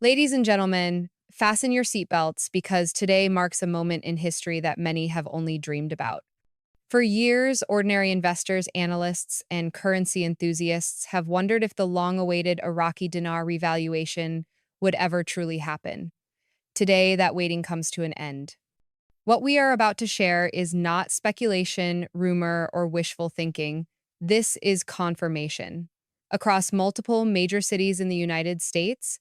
Ladies and gentlemen, fasten your seatbelts because today marks a moment in history that many have only dreamed about. For years, ordinary investors, analysts, and currency enthusiasts have wondered if the long awaited Iraqi dinar revaluation would ever truly happen. Today, that waiting comes to an end. What we are about to share is not speculation, rumor, or wishful thinking. This is confirmation. Across multiple major cities in the United States,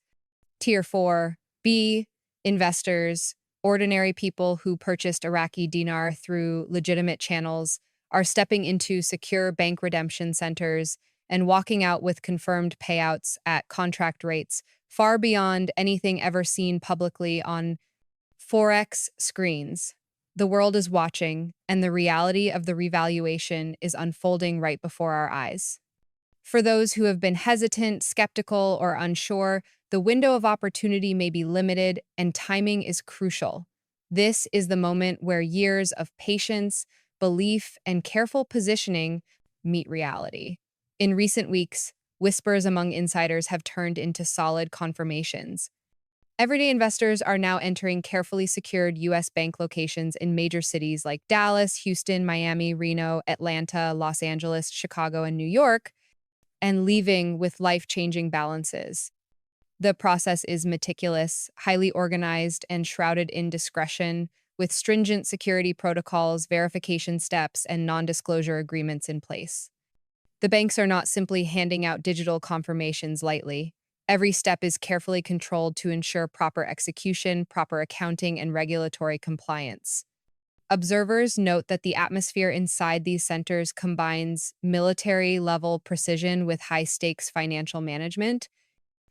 Tier 4B investors, ordinary people who purchased Iraqi dinar through legitimate channels, are stepping into secure bank redemption centers and walking out with confirmed payouts at contract rates far beyond anything ever seen publicly on forex screens. The world is watching, and the reality of the revaluation is unfolding right before our eyes. For those who have been hesitant, skeptical, or unsure, the window of opportunity may be limited and timing is crucial. This is the moment where years of patience, belief, and careful positioning meet reality. In recent weeks, whispers among insiders have turned into solid confirmations. Everyday investors are now entering carefully secured U.S. bank locations in major cities like Dallas, Houston, Miami, Reno, Atlanta, Los Angeles, Chicago, and New York, and leaving with life-changing balances. The process is meticulous, highly organized, and shrouded in discretion, with stringent security protocols, verification steps, and non-disclosure agreements in place. The banks are not simply handing out digital confirmations lightly. Every step is carefully controlled to ensure proper execution, proper accounting, and regulatory compliance. Observers note that the atmosphere inside these centers combines military-level precision with high-stakes financial management.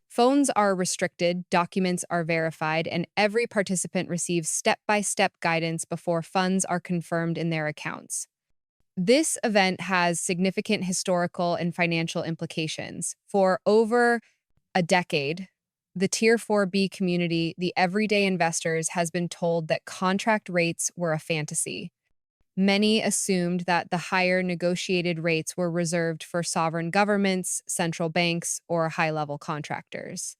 Phones are restricted, documents are verified, and every participant receives step-by-step guidance before funds are confirmed in their accounts. This event has significant historical and financial implications. For over a decade, the Tier 4B community, the everyday investors, has been told that contract rates were a fantasy. Many assumed that the higher negotiated rates were reserved for sovereign governments, central banks, or high-level contractors.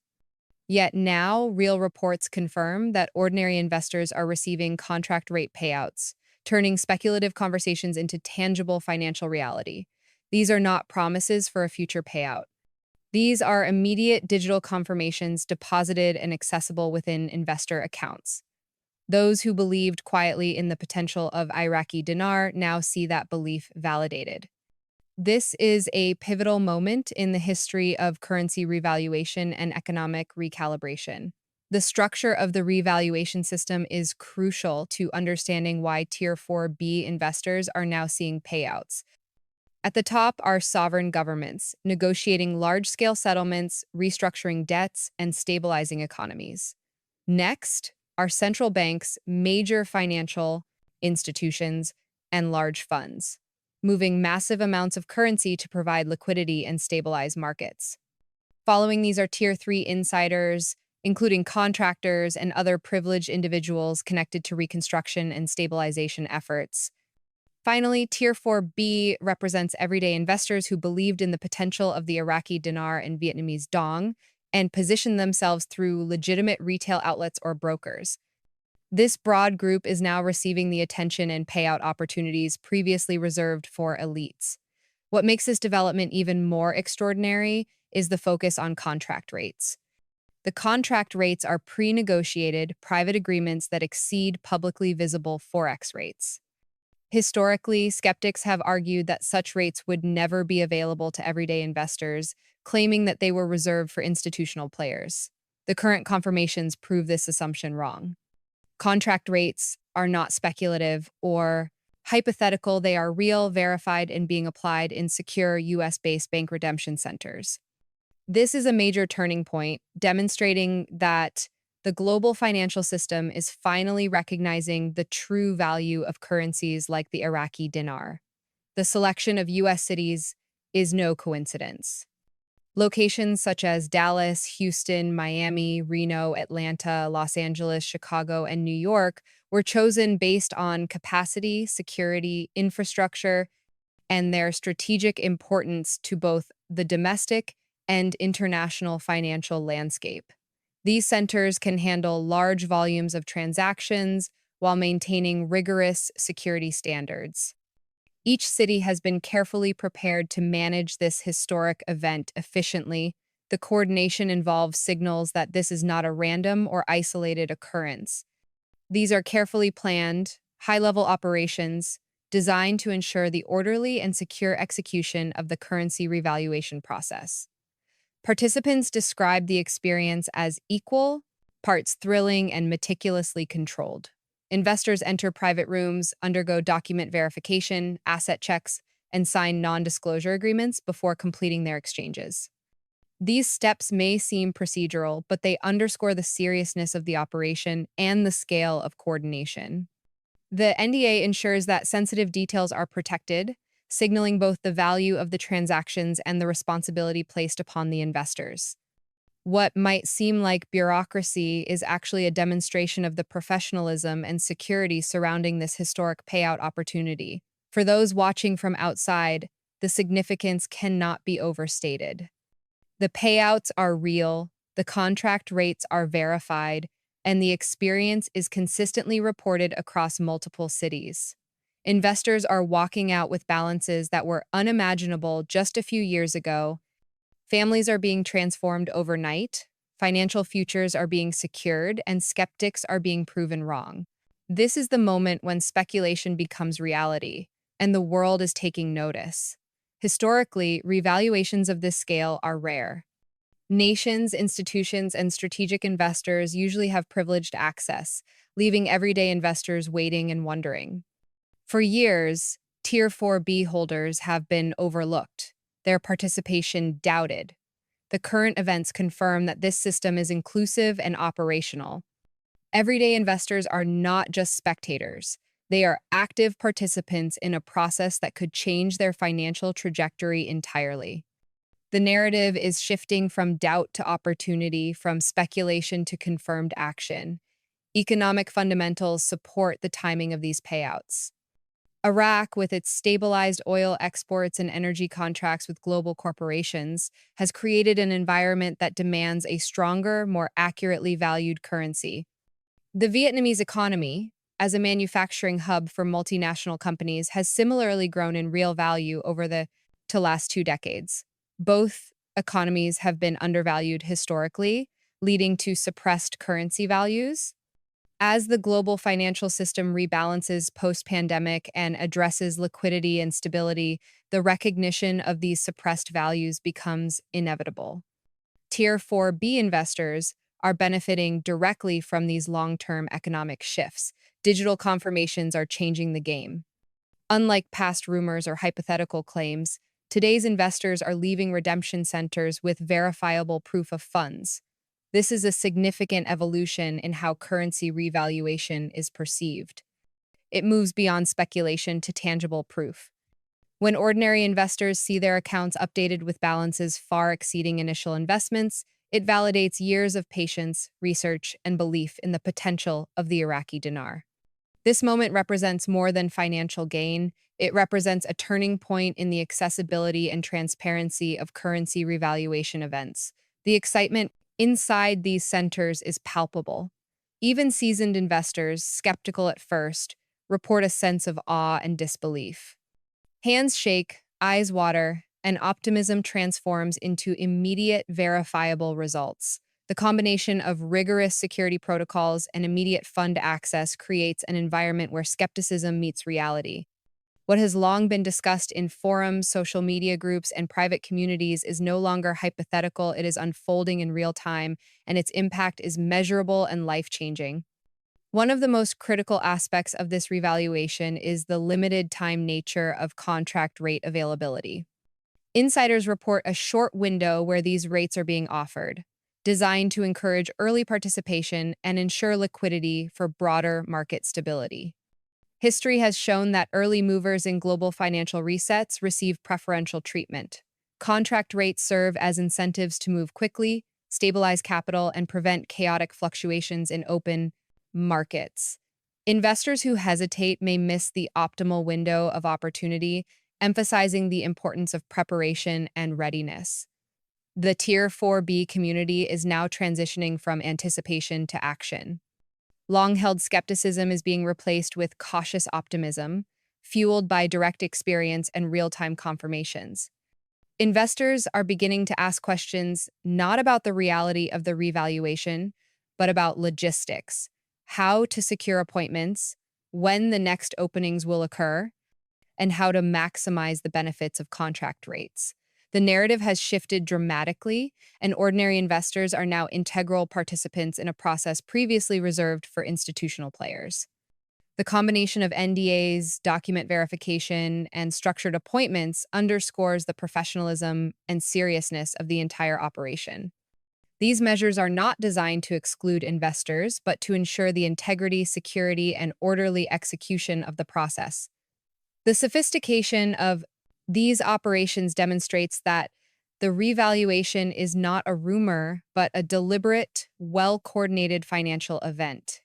Yet now, real reports confirm that ordinary investors are receiving contract rate payouts, turning speculative conversations into tangible financial reality. These are not promises for a future payout. These are immediate digital confirmations deposited and accessible within investor accounts. Those who believed quietly in the potential of Iraqi dinar now see that belief validated. This is a pivotal moment in the history of currency revaluation and economic recalibration. The structure of the revaluation system is crucial to understanding why Tier 4B investors are now seeing payouts. At the top are sovereign governments, negotiating large-scale settlements, restructuring debts, and stabilizing economies. Next are central banks, major financial institutions, and large funds, moving massive amounts of currency to provide liquidity and stabilize markets. Following these are Tier 3 insiders, including contractors and other privileged individuals connected to reconstruction and stabilization efforts. Finally, Tier 4B represents everyday investors who believed in the potential of the Iraqi dinar and Vietnamese dong and positioned themselves through legitimate retail outlets or brokers. This broad group is now receiving the attention and payout opportunities previously reserved for elites. What makes this development even more extraordinary is the focus on contract rates. The contract rates are pre-negotiated, private agreements that exceed publicly visible forex rates. Historically, skeptics have argued that such rates would never be available to everyday investors, claiming that they were reserved for institutional players. The current confirmations prove this assumption wrong. Contract rates are not speculative or hypothetical, they are real, verified, and being applied in secure US-based bank redemption centers. This is a major turning point, demonstrating that the global financial system is finally recognizing the true value of currencies like the Iraqi dinar. The selection of U.S. cities is no coincidence. Locations such as Dallas, Houston, Miami, Reno, Atlanta, Los Angeles, Chicago, and New York were chosen based on capacity, security, infrastructure, and their strategic importance to both the domestic and international financial landscape. These centers can handle large volumes of transactions while maintaining rigorous security standards. Each city has been carefully prepared to manage this historic event efficiently. The coordination involves signals that this is not a random or isolated occurrence. These are carefully planned, high-level operations designed to ensure the orderly and secure execution of the currency revaluation process. Participants describe the experience as equal, parts thrilling, and meticulously controlled. Investors enter private rooms, undergo document verification, asset checks, and sign non-disclosure agreements before completing their exchanges. These steps may seem procedural, but they underscore the seriousness of the operation and the scale of coordination. The NDA ensures that sensitive details are protected, signaling both the value of the transactions and the responsibility placed upon the investors. What might seem like bureaucracy is actually a demonstration of the professionalism and security surrounding this historic payout opportunity. For those watching from outside, the significance cannot be overstated. The payouts are real, the contract rates are verified, and the experience is consistently reported across multiple cities. Investors are walking out with balances that were unimaginable just a few years ago. Families are being transformed overnight, financial futures are being secured, and skeptics are being proven wrong. This is the moment when speculation becomes reality, and the world is taking notice. Historically, revaluations of this scale are rare. Nations, institutions, and strategic investors usually have privileged access, leaving everyday investors waiting and wondering. For years, Tier 4B holders have been overlooked, their participation doubted. The current events confirm that this system is inclusive and operational. Everyday investors are not just spectators. They are active participants in a process that could change their financial trajectory entirely. The narrative is shifting from doubt to opportunity, from speculation to confirmed action. Economic fundamentals support the timing of these payouts. Iraq, with its stabilized oil exports and energy contracts with global corporations, has created an environment that demands a stronger, more accurately valued currency. The Vietnamese economy, as a manufacturing hub for multinational companies, has similarly grown in real value over the last 2 decades. Both economies have been undervalued historically, leading to suppressed currency values. As the global financial system rebalances post-pandemic and addresses liquidity and stability, the recognition of these suppressed values becomes inevitable. Tier 4B investors are benefiting directly from these long-term economic shifts. Digital confirmations are changing the game. Unlike past rumors or hypothetical claims, today's investors are leaving redemption centers with verifiable proof of funds. This is a significant evolution in how currency revaluation is perceived. It moves beyond speculation to tangible proof. When ordinary investors see their accounts updated with balances far exceeding initial investments, it validates years of patience, research, and belief in the potential of the Iraqi dinar. This moment represents more than financial gain. It represents a turning point in the accessibility and transparency of currency revaluation events. The excitement inside these centers is palpable. Even seasoned investors, skeptical at first, report a sense of awe and disbelief. Hands shake, eyes water, and optimism transforms into immediate, verifiable results. The combination of rigorous security protocols and immediate fund access creates an environment where skepticism meets reality. What has long been discussed in forums, social media groups, and private communities is no longer hypothetical. It is unfolding in real time, and its impact is measurable and life-changing. One of the most critical aspects of this revaluation is the limited time nature of contract rate availability. Insiders report a short window where these rates are being offered, designed to encourage early participation and ensure liquidity for broader market stability. History has shown that early movers in global financial resets receive preferential treatment. Contract rates serve as incentives to move quickly, stabilize capital, and prevent chaotic fluctuations in open markets. Investors who hesitate may miss the optimal window of opportunity, emphasizing the importance of preparation and readiness. The Tier 4B community is now transitioning from anticipation to action. Long-held skepticism is being replaced with cautious optimism, fueled by direct experience and real-time confirmations. Investors are beginning to ask questions not about the reality of the revaluation, but about logistics, how to secure appointments, when the next openings will occur, and how to maximize the benefits of contract rates. The narrative has shifted dramatically, and ordinary investors are now integral participants in a process previously reserved for institutional players. The combination of NDAs, document verification, and structured appointments underscores the professionalism and seriousness of the entire operation. These measures are not designed to exclude investors, but to ensure the integrity, security, and orderly execution of the process. The sophistication of these operations demonstrates that the revaluation is not a rumor, but a deliberate, well-coordinated financial event.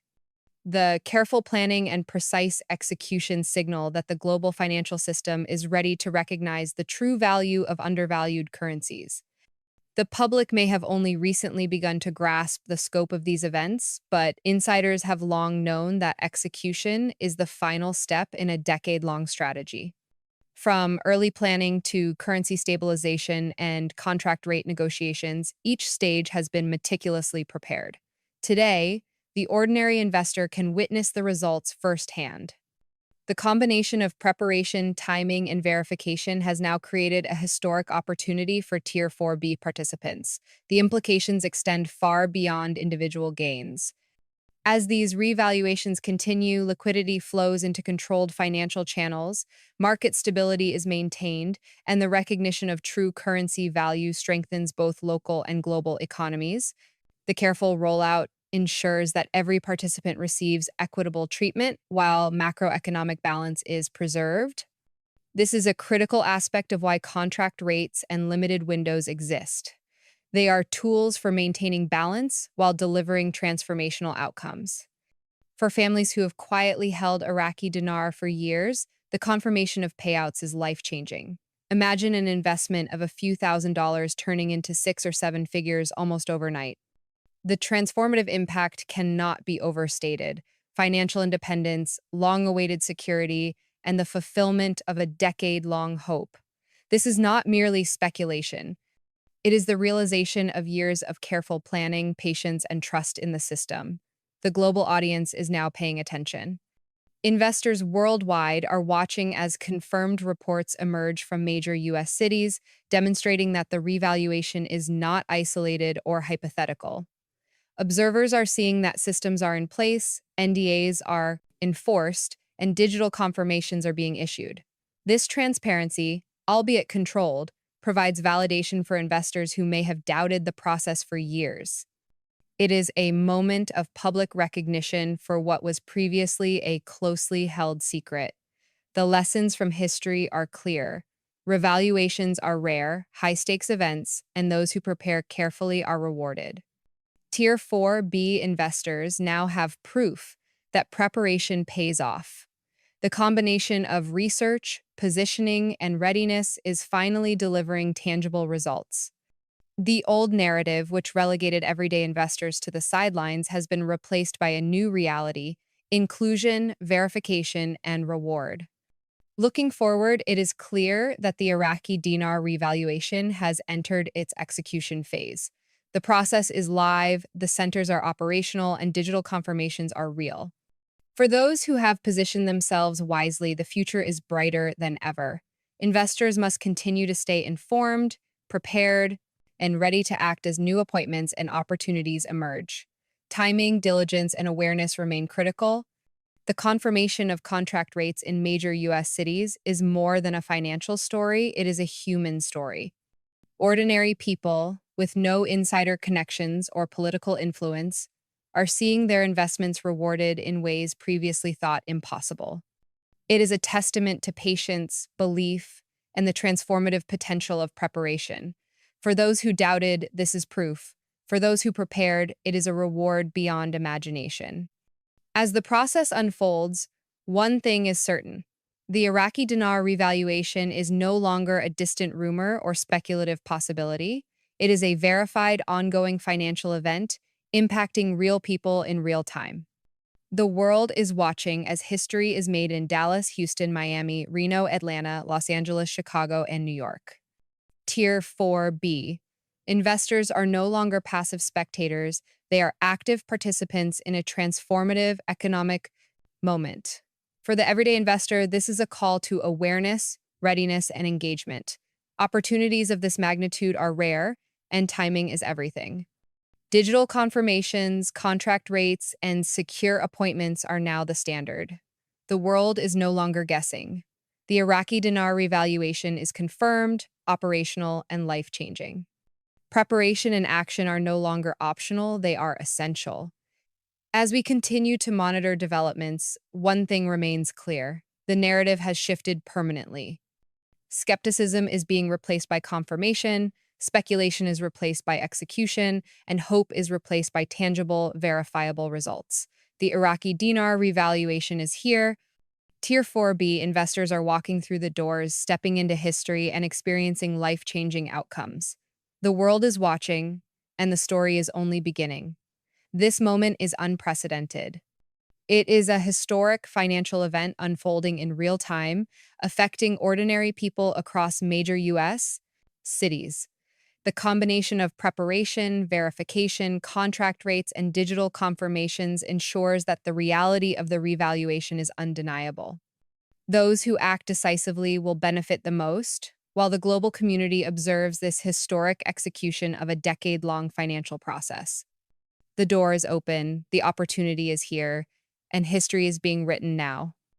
The careful planning and precise execution signal that the global financial system is ready to recognize the true value of undervalued currencies. The public may have only recently begun to grasp the scope of these events, but insiders have long known that execution is the final step in a decade-long strategy. From early planning to currency stabilization and contract rate negotiations, each stage has been meticulously prepared. Today, the ordinary investor can witness the results firsthand. The combination of preparation, timing, and verification has now created a historic opportunity for Tier 4B participants. The implications extend far beyond individual gains. As these revaluations continue, liquidity flows into controlled financial channels, market stability is maintained, and the recognition of true currency value strengthens both local and global economies. The careful rollout ensures that every participant receives equitable treatment while macroeconomic balance is preserved. This is a critical aspect of why contract rates and limited windows exist. They are tools for maintaining balance while delivering transformational outcomes. For families who have quietly held Iraqi dinar for years, the confirmation of payouts is life-changing. Imagine an investment of a few $1,000s turning into 6 or 7 figures almost overnight. The transformative impact cannot be overstated. Financial independence, long-awaited security, and the fulfillment of a decade-long hope. This is not merely speculation. It is the realization of years of careful planning, patience, and trust in the system. The global audience is now paying attention. Investors worldwide are watching as confirmed reports emerge from major U.S. cities, demonstrating that the revaluation is not isolated or hypothetical. Observers are seeing that systems are in place, NDAs are enforced, and digital confirmations are being issued. This transparency, albeit controlled, provides validation for investors who may have doubted the process for years. It is a moment of public recognition for what was previously a closely held secret. The lessons from history are clear. Revaluations are rare, high-stakes events, and those who prepare carefully are rewarded. Tier 4B investors now have proof that preparation pays off. The combination of research, positioning, and readiness is finally delivering tangible results. The old narrative, which relegated everyday investors to the sidelines, has been replaced by a new reality: inclusion, verification, and reward. Looking forward, it is clear that the Iraqi dinar revaluation has entered its execution phase. The process is live, the centers are operational, and digital confirmations are real. For those who have positioned themselves wisely, the future is brighter than ever. Investors must continue to stay informed, prepared, and ready to act as new appointments and opportunities emerge. Timing, diligence, and awareness remain critical. The confirmation of contract rates in major U.S. cities is more than a financial story, it is a human story. Ordinary people, with no insider connections or political influence, are seeing their investments rewarded in ways previously thought impossible. It is a testament to patience, belief, and the transformative potential of preparation. For those who doubted, this is proof. For those who prepared, it is a reward beyond imagination. As the process unfolds, one thing is certain. The Iraqi dinar revaluation is no longer a distant rumor or speculative possibility. It is a verified, ongoing financial event impacting real people in real time. The world is watching as history is made in Dallas, Houston, Miami, Reno, Atlanta, Los Angeles, Chicago, and New York. Tier 4B. Investors are no longer passive spectators, they are active participants in a transformative economic moment. For the everyday investor, this is a call to awareness, readiness, and engagement. Opportunities of this magnitude are rare, and timing is everything. Digital confirmations, contract rates, and secure appointments are now the standard. The world is no longer guessing. The Iraqi Dinar Revaluation is confirmed, operational, and life-changing. Preparation and action are no longer optional, they are essential. As we continue to monitor developments, one thing remains clear. The narrative has shifted permanently. Skepticism is being replaced by confirmation, speculation is replaced by execution, and hope is replaced by tangible, verifiable results. The Iraqi dinar revaluation is here. Tier 4B investors are walking through the doors, stepping into history, and experiencing life-changing outcomes. The world is watching, and the story is only beginning. This moment is unprecedented. It is a historic financial event unfolding in real time, affecting ordinary people across major U.S. cities. The combination of preparation, verification, contract rates, and digital confirmations ensures that the reality of the revaluation is undeniable. Those who act decisively will benefit the most, while the global community observes this historic execution of a decade-long financial process. The door is open, the opportunity is here, and history is being written now.